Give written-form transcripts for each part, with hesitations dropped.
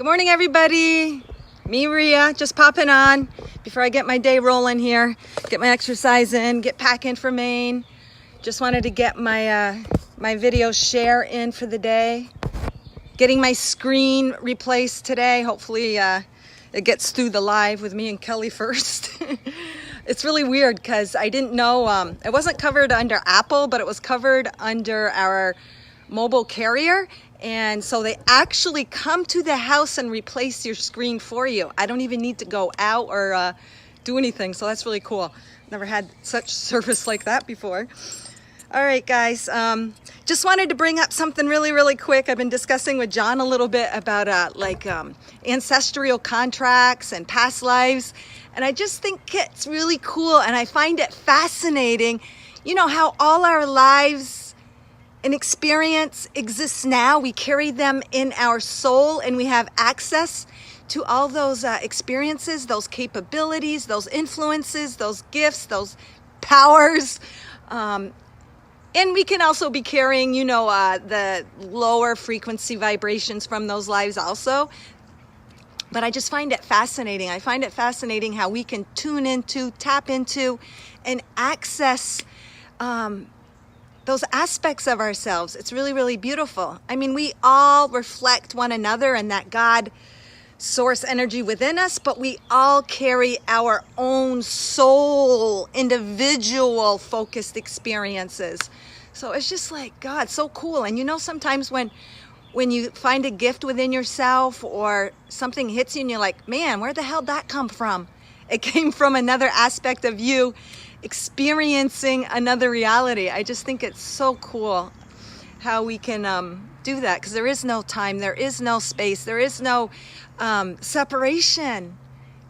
Good morning, everybody. Me, Rhea, just popping on before I get my day rolling here, get my exercise in, get packing for Maine. Just wanted to get my my video share in for the day. Getting my screen replaced today. Hopefully it gets through the live with me and Kelly first. It's really weird because I didn't know, it wasn't covered under Apple, but it was covered under our mobile carrier. And so they actually come to the house and replace your screen for you. I don't even need to go out or do anything. So that's really cool. Never had such service like that before. All right, guys. Just wanted to bring up something really quick. I've been discussing with John a little bit about ancestral contracts and past lives. And I just think it's really cool. And I find it fascinating, you know, how all our lives and experience exists now. We carry them in our soul and we have access to all those experiences, those capabilities, those influences, those gifts, those powers. And we can also be carrying, you know, the lower frequency vibrations from those lives also. But I just find it fascinating. I find it fascinating how we can tune into, tap into, and access those aspects of ourselves. It's really beautiful. I mean, we all reflect one another and that God source energy within us, but we all carry our own soul, individual focused experiences. So it's just like, God, so cool. And you know, sometimes when you find a gift within yourself or something hits you and you're like, man, where the hell did that come from? It came from another aspect of you experiencing another reality. I just think it's so cool how we can do that, because there is no time, there is no space, there is no separation.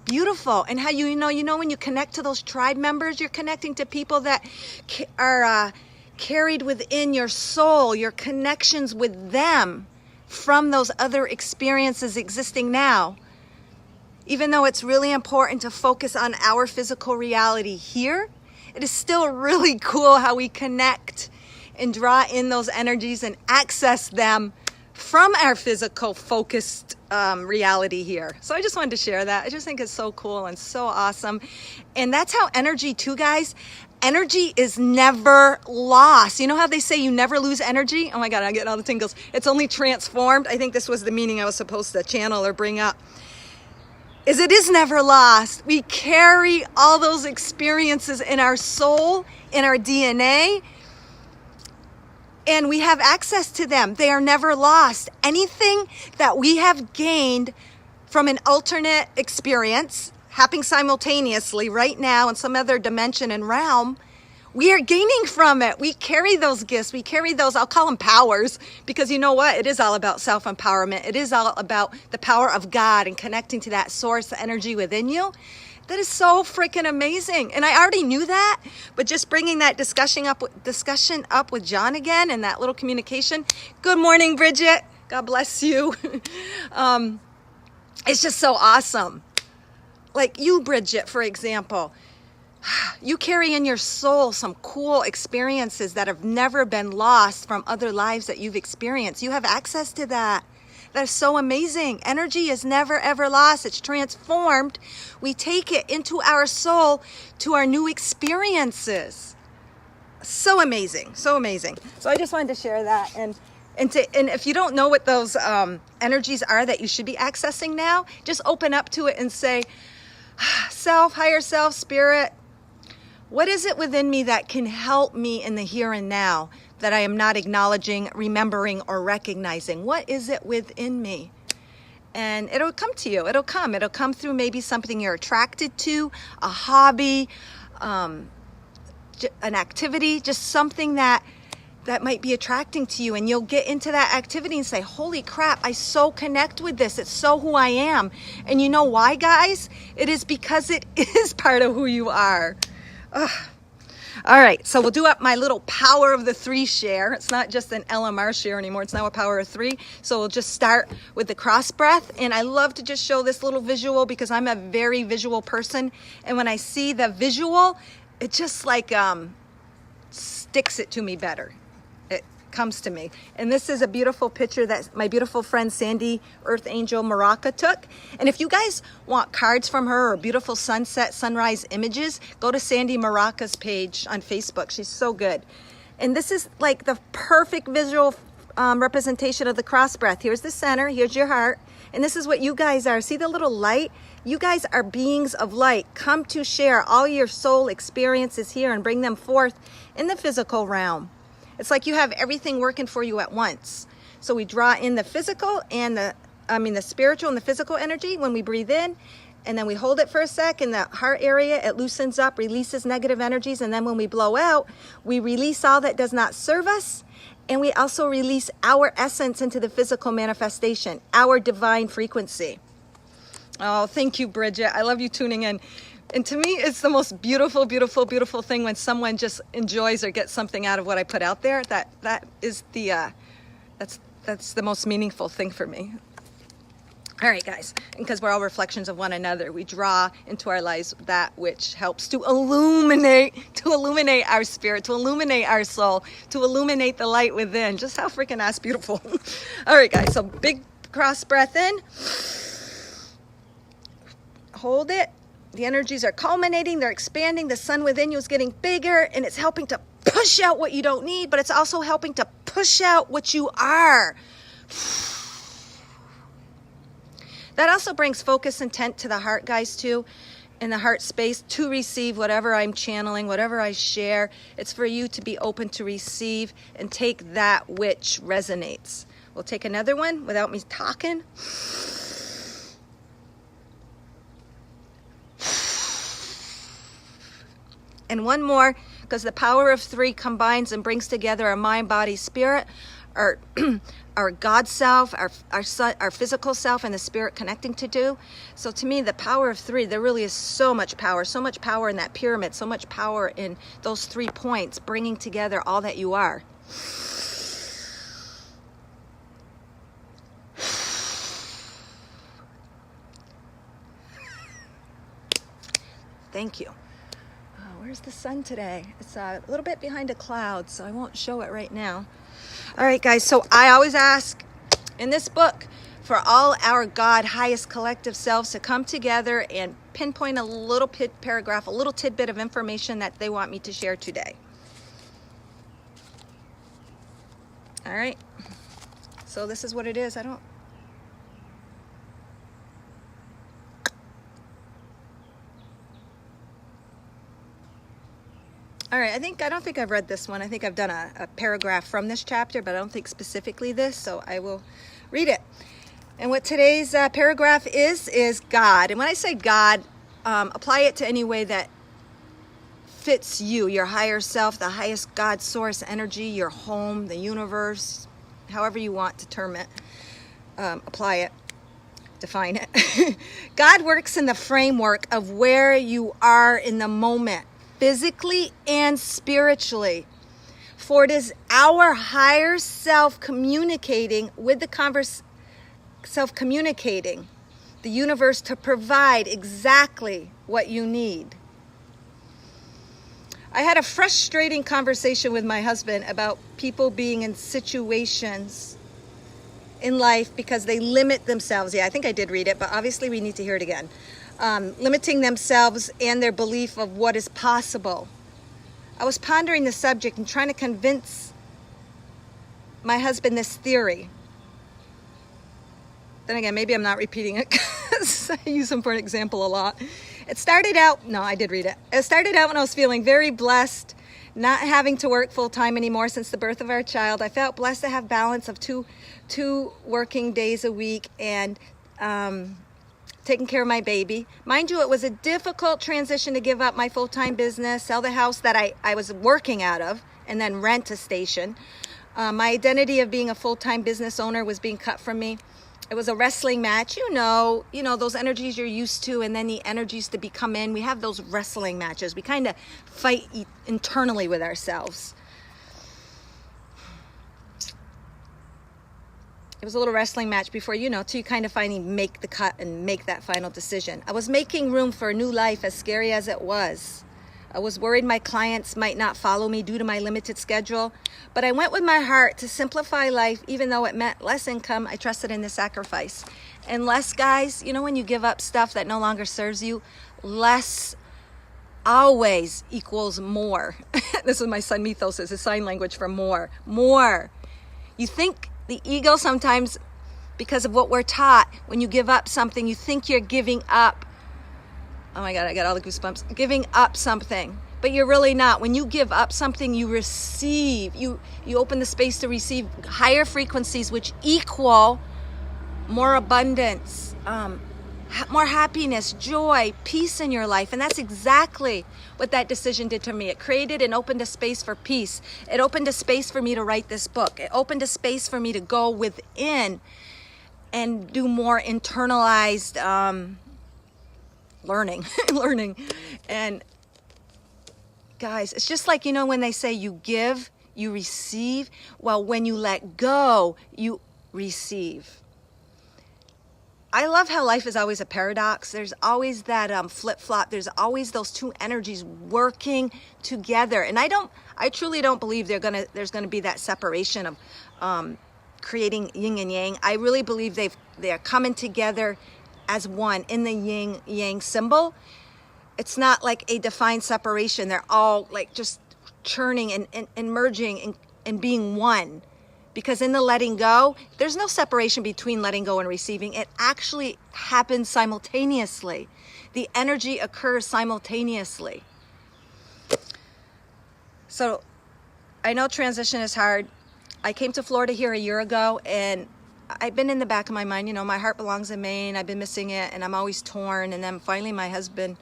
Beautiful. And how you know when you connect to those tribe members, you're connecting to people that are carried within your soul, your connections with them from those other experiences existing now. Even though it's really important to focus on our physical reality here, it is still really cool how we connect and draw in those energies and access them from our physical focused reality here. So I just wanted to share that. I just think it's so cool and so awesome. And that's how energy too, guys. Energy is never lost. You know how they say you never lose energy? Oh my God, I'm getting all the tingles. It's only transformed. I think this was the meaning I was supposed to channel or bring up. It is never lost. We carry all those experiences in our soul, in our DNA, and we have access to them. They are never lost. Anything that we have gained from an alternate experience happening simultaneously right now in some other dimension and realm, we are gaining from it. We carry those gifts. We carry those, I'll call them powers, because you know what? It is all about self-empowerment. It is all about the power of God and connecting to that source, the energy within you. That is so freaking amazing. And I already knew that, but just bringing that discussion up with John again and that little communication. Good morning, Bridget. God bless you. It's just so awesome. Like you, Bridget, for example. You carry in your soul some cool experiences that have never been lost from other lives that you've experienced. You have access to that. That is so amazing. Energy is never ever lost. It's transformed. We take it into our soul to our new experiences. So amazing. So amazing. So I just wanted to share that. And if you don't know what those energies are that you should be accessing now, just open up to it and say, self, higher self, spirit, what is it within me that can help me in the here and now that I am not acknowledging, remembering, or recognizing? What is it within me? And it'll come to you. It'll come through maybe something you're attracted to, a hobby, an activity, just something that might be attracting to you. And you'll get into that activity and say, holy crap, I so connect with this. It's so who I am. And you know why, guys? It is because it is part of who you are. Ugh. All right, so we'll do up my little power of the 3 share. It's not just an LMR share anymore. It's now a power of 3. So we'll just start with the cross breath. And I love to just show this little visual because I'm a very visual person. And when I see the visual, it just like sticks it to me better. comes to me. And this is a beautiful picture that my beautiful friend Sandy Earth Angel Maraca took. And if you guys want cards from her or beautiful sunset, sunrise images, go to Sandy Maraca's page on Facebook. She's so good. And this is like the perfect visual representation of the cross breath. Here's the center, here's your heart. And this is what you guys are. See the little light? You guys are beings of light. Come to share all your soul experiences here and bring them forth in the physical realm. It's like you have everything working for you at once. So we draw in the physical and the spiritual and the physical energy when we breathe in, and then we hold it for a sec in the heart area. It loosens up, releases negative energies, and then when we blow out, we release all that does not serve us, and we also release our essence into the physical manifestation, our divine frequency. Oh, thank you, Bridget. I love you tuning in. And to me, it's the most beautiful, beautiful, beautiful thing when someone just enjoys or gets something out of what I put out there. That is the that's the most meaningful thing for me. All right, guys, because we're all reflections of one another, we draw into our lives that which helps to illuminate our spirit, to illuminate our soul, to illuminate the light within. Just how freaking ass beautiful. All right, guys, so big cross breath in. Hold it. The energies are culminating, they're expanding, the sun within you is getting bigger, and it's helping to push out what you don't need, but it's also helping to push out what you are. That also brings focus, intent to the heart, guys, too, in the heart space to receive whatever I'm channeling, whatever I share. It's for you to be open to receive and take that which resonates. We'll take another one without me talking. And one more, because the power of three combines and brings together our mind, body, spirit, our God self, our physical self, and the spirit connecting to do. So to me, the power of three, there really is so much power in that pyramid, so much power in those 3 points, bringing together all that you are. Thank you. Where's the sun today? It's a little bit behind a cloud, so I won't show it right now. All right, guys, so I always ask in this book for all our God highest collective selves to come together and pinpoint a little paragraph, a little tidbit of information that they want me to share today. All right, so this is what it is. All right, I don't think I've read this one. I think I've done a paragraph from this chapter, but I don't think specifically this, so I will read it. And what today's paragraph is God. And when I say God, apply it to any way that fits you, your higher self, the highest God source energy, your home, the universe, however you want to term it. Apply it, define it. God works in the framework of where you are in the moment, physically and spiritually. For it is our higher self communicating with the self-communicating the universe to provide exactly what you need. I had a frustrating conversation with my husband about people being in situations in life because they limit themselves. Yeah, I think I did read it, but obviously we need to hear it again. Limiting themselves and their belief of what is possible. I was pondering the subject and trying to convince my husband this theory. Then again, maybe I'm not repeating it because I use him for an example a lot. It started out when I was feeling very blessed, not having to work full time anymore since the birth of our child. I felt blessed to have balance of two working days a week and taking care of my baby. Mind you, it was a difficult transition to give up my full-time business, sell the house that I was working out of, and then rent a station. My identity of being a full-time business owner was being cut from me. It was a wrestling match, you know, those energies you're used to, and then the energies to become in. We have those wrestling matches. We kind of fight internally with ourselves. It was a little wrestling match before, till you kind of finally make the cut and make that final decision. I was making room for a new life, as scary as it was. I was worried my clients might not follow me due to my limited schedule, but I went with my heart to simplify life. Even though it meant less income, I trusted in the sacrifice. And less, guys, you know, when you give up stuff that no longer serves you, less always equals more. This is my son Mythos, is his sign language for more. More. You think the ego sometimes, because of what we're taught, when you give up something, you think you're giving up. Oh my God, I got all the goosebumps. Giving up something, but you're really not. When you give up something, you receive. You open the space to receive higher frequencies, which equal more abundance, more happiness, joy, peace in your life. And that's exactly what that decision did to me. It created and opened a space for peace. It opened a space for me to write this book. It opened a space for me to go within and do more internalized learning. And guys, it's just like, you know, when they say you give, you receive. Well, when you let go, you receive. I love how life is always a paradox. There's always that flip-flop. There's always those two energies working together. And I truly don't believe there's gonna be that separation of creating yin and yang. I really believe they're coming together as one in the yin yang symbol. It's not like a defined separation. They're all like just churning and merging and being one. Because in the letting go, there's no separation between letting go and receiving. It actually happens simultaneously. The energy occurs simultaneously. So I know transition is hard. I came to Florida here a year ago, and I've been in the back of my mind, you know, my heart belongs in Maine. I've been missing it, and I'm always torn. And then finally my husband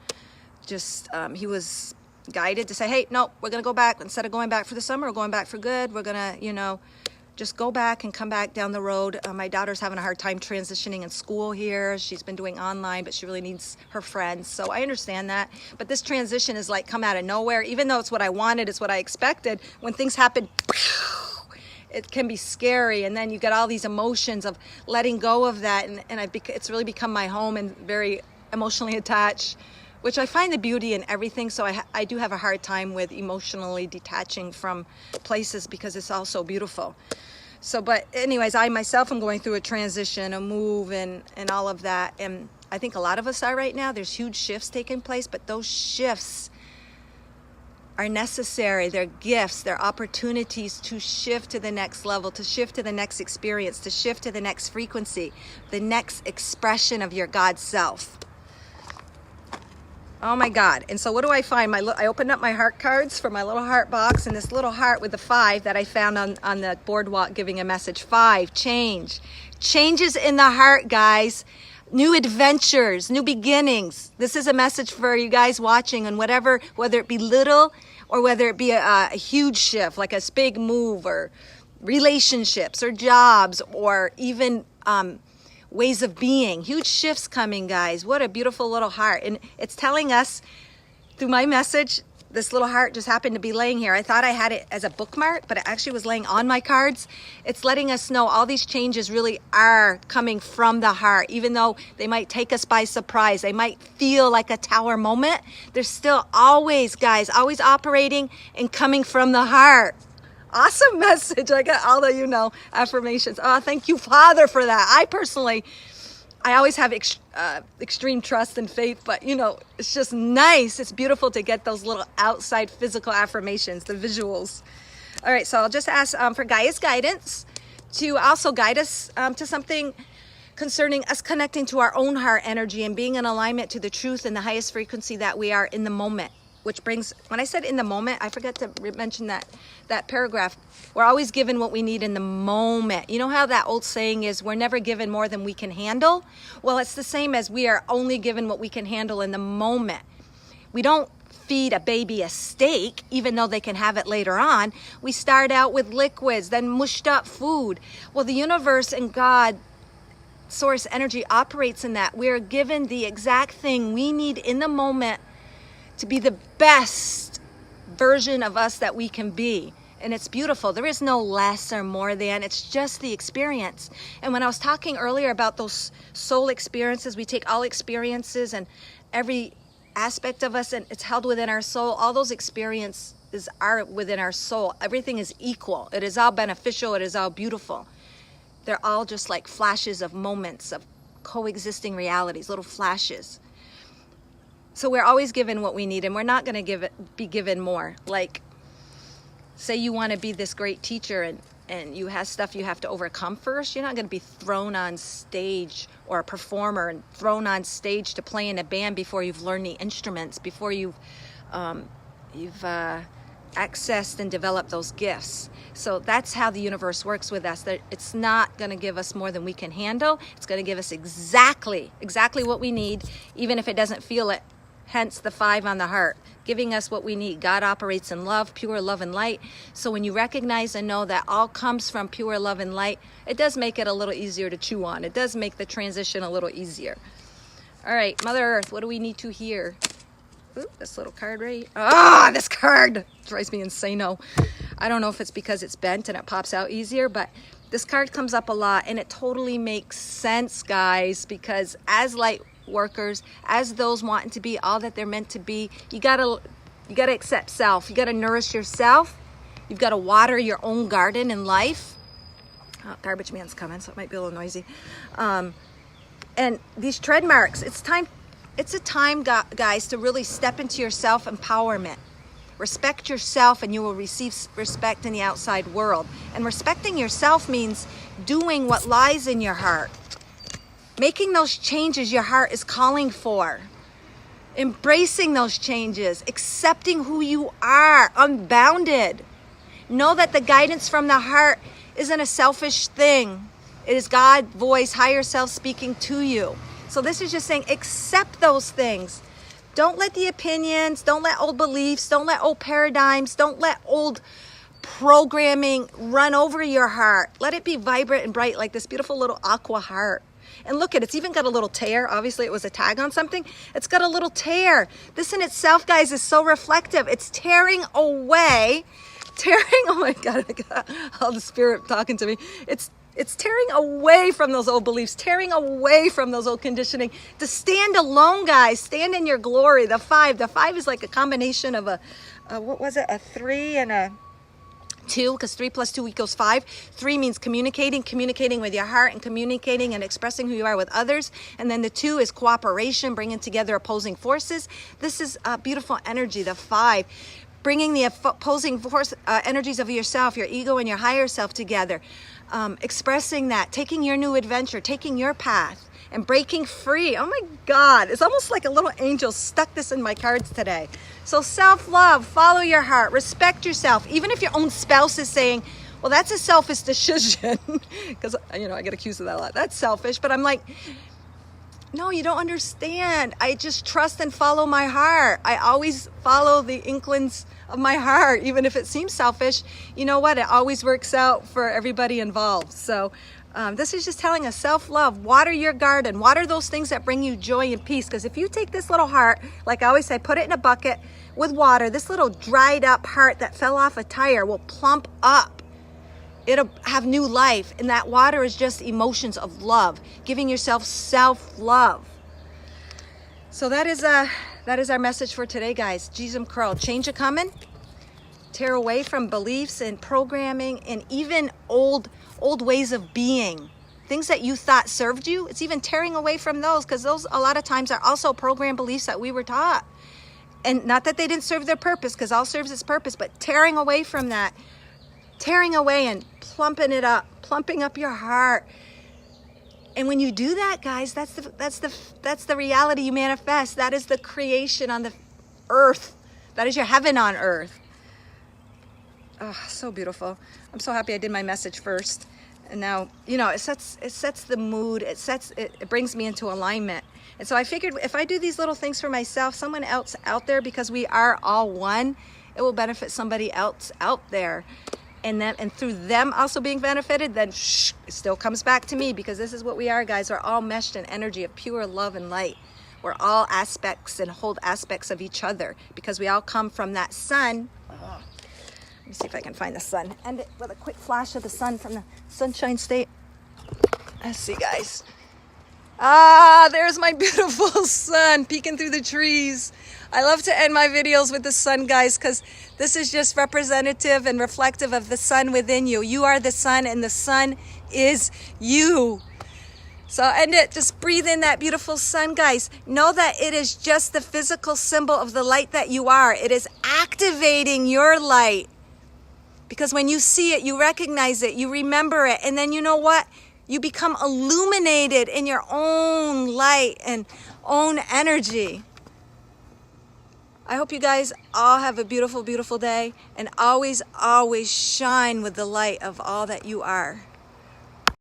just, he was guided to say, hey, no, we're going to go back. Instead of going back for the summer, we're going back for good. We're going to, you know, just go back and come back down the road. My daughter's having a hard time transitioning in school here. She's been doing online, but she really needs her friends. So I understand that. But this transition is like come out of nowhere. Even though it's what I wanted, it's what I expected. When things happen, it can be scary. And then you get all these emotions of letting go of that. And it's really become my home and very emotionally attached, which I find the beauty in everything. So I do have a hard time with emotionally detaching from places because it's all so beautiful. So, but anyways, I myself am going through a transition, a move, and all of that. And I think a lot of us are right now. There's huge shifts taking place, but those shifts are necessary. They're gifts. They're opportunities to shift to the next level, to shift to the next experience, to shift to the next frequency, the next expression of your God self. Oh my God. And so what do I find? I opened up my heart cards for my little heart box, and this little heart with the 5 that I found on the boardwalk giving a message. 5, change. Changes in the heart, guys. New adventures, new beginnings. This is a message for you guys watching, and whether it be little or whether it be a huge shift, like a big move, or relationships or jobs, or even ways of being. Huge shifts coming, guys. What a beautiful little heart. And it's telling us through my message, this little heart just happened to be laying here. I thought I had it as a bookmark, but it actually was laying on my cards. It's letting us know all these changes really are coming from the heart. Even though they might take us by surprise, they might feel like a tower moment, they're still always, guys, always operating and coming from the heart. Awesome message. I got all the, you know, affirmations. Oh, thank you, Father, for that. I always have extreme trust and faith, but, you know, it's just nice. It's beautiful to get those little outside physical affirmations, the visuals. All right, so I'll just ask for Gaia's guidance to also guide us to something concerning us connecting to our own heart energy and being in alignment to the truth and the highest frequency that we are in the moment. Which brings, when I said in the moment, I forgot to mention that paragraph. We're always given what we need in the moment. You know how that old saying is, we're never given more than we can handle? Well, it's the same as we are only given what we can handle in the moment. We don't feed a baby a steak, even though they can have it later on. We start out with liquids, then mushed up food. Well, the universe and God, source energy operates in that. We're given the exact thing we need in the moment to be the best version of us that we can be. And it's beautiful. There is no less or more than. It's just the experience. And when I was talking earlier about those soul experiences, we take all experiences and every aspect of us, and it's held within our soul. All those experiences are within our soul. Everything is equal. It is all beneficial. It is all beautiful. They're all just like flashes of moments of coexisting realities, little flashes. So we're always given what we need, and we're not going to be given more. Like, say you want to be this great teacher, and you have stuff you have to overcome first. You're not going to be thrown on stage, or a performer and thrown on stage to play in a band before you've learned the instruments, before you've accessed and developed those gifts. So that's how the universe works with us. That it's not going to give us more than we can handle. It's going to give us exactly what we need, even if it doesn't feel it. Hence the 5 on the heart, giving us what we need. God operates in love, pure love and light. So when you recognize and know that all comes from pure love and light, it does make it a little easier to chew on. It does make the transition a little easier. All right, Mother Earth, what do we need to hear? Ooh, this little card right. Ah, this card drives me insane. I don't know if it's because it's bent and it pops out easier, but this card comes up a lot, and it totally makes sense, guys, because as light workers, as those wanting to be all that they're meant to be, you gotta accept self. You gotta nourish yourself. You've got to water your own garden in life. Oh, garbage man's coming, so it might be a little noisy. And these tread marks, it's a time, guys, to really step into your self-empowerment. Respect yourself, and you will receive respect in the outside world. And respecting yourself means doing what lies in your heart. Making those changes your heart is calling for. Embracing those changes. Accepting who you are, unbounded. Know that the guidance from the heart isn't a selfish thing. It is God's voice, higher self speaking to you. So this is just saying, accept those things. Don't let the opinions, don't let old beliefs, don't let old paradigms, don't let old programming run over your heart. Let it be vibrant and bright like this beautiful little aqua heart. And look at it, it's even got a little tear. Obviously it was a tag on something. It's got a little tear. This in itself, guys, is so reflective. It's tearing away, oh my God, I got all the spirit talking to me. It's tearing away from those old beliefs, tearing away from those old conditioning to stand alone, guys. Stand in your glory. The 5 is like a combination of a 3 and a 2, because 3 plus 2 equals 5. 3 means communicating with your heart, and communicating and expressing who you are with others. And then the 2 is cooperation, bringing together opposing forces. This is a beautiful energy, the 5. Bringing the opposing force energies of yourself, your ego and your higher self together. Expressing that, taking your new adventure, taking your path, and breaking free. Oh my God, it's almost like a little angel stuck this in my cards today. So self-love, follow your heart, respect yourself. Even if your own spouse is saying, well, that's a selfish decision, because, I get accused of that a lot. That's selfish, but I'm like, no, you don't understand. I just trust and follow my heart. I always follow the inklings of my heart, even if it seems selfish. You know what? It always works out for everybody involved. So this is just telling us self-love. Water your garden. Water those things that bring you joy and peace. Because if you take this little heart, like I always say, put it in a bucket with water, this little dried up heart that fell off a tire will plump up. It'll have new life. And that water is just emotions of love, giving yourself self-love. So that is our message for today, guys. Jism Crow, change a coming. Tear away from beliefs and programming and even old ways of being. Things that you thought served you, it's even tearing away from those, because those a lot of times are also programmed beliefs that we were taught. And not that they didn't serve their purpose, because all serves its purpose, but tearing away from that. Tearing away and plumping up your heart. And when you do that, guys, that's the reality you manifest. That is the creation on the earth. That is your heaven on earth. Oh, so beautiful. I'm so happy I did my message first. And now, it sets the mood. It brings me into alignment. And so I figured if I do these little things for myself, someone else out there, because we are all one, it will benefit somebody else out there. And through them also being benefited, then it still comes back to me, because this is what we are, guys. We're all meshed in energy of pure love and light. We're all aspects and hold aspects of each other, because we all come from that sun. Let me see if I can find the sun. End it with a quick flash of the sun from the Sunshine State. Let's see, guys. Ah, there's my beautiful sun peeking through the trees. I love to end my videos with the sun, guys, because this is just representative and reflective of the sun within you. You are the sun, and the sun is you. So I'll end it. Just breathe in that beautiful sun, guys. Know that it is just the physical symbol of the light that you are. It is activating your light. Because when you see it, you recognize it, you remember it, and then you know what? You become illuminated in your own light and own energy. I hope you guys all have a beautiful, beautiful day, and always, always shine with the light of all that you are.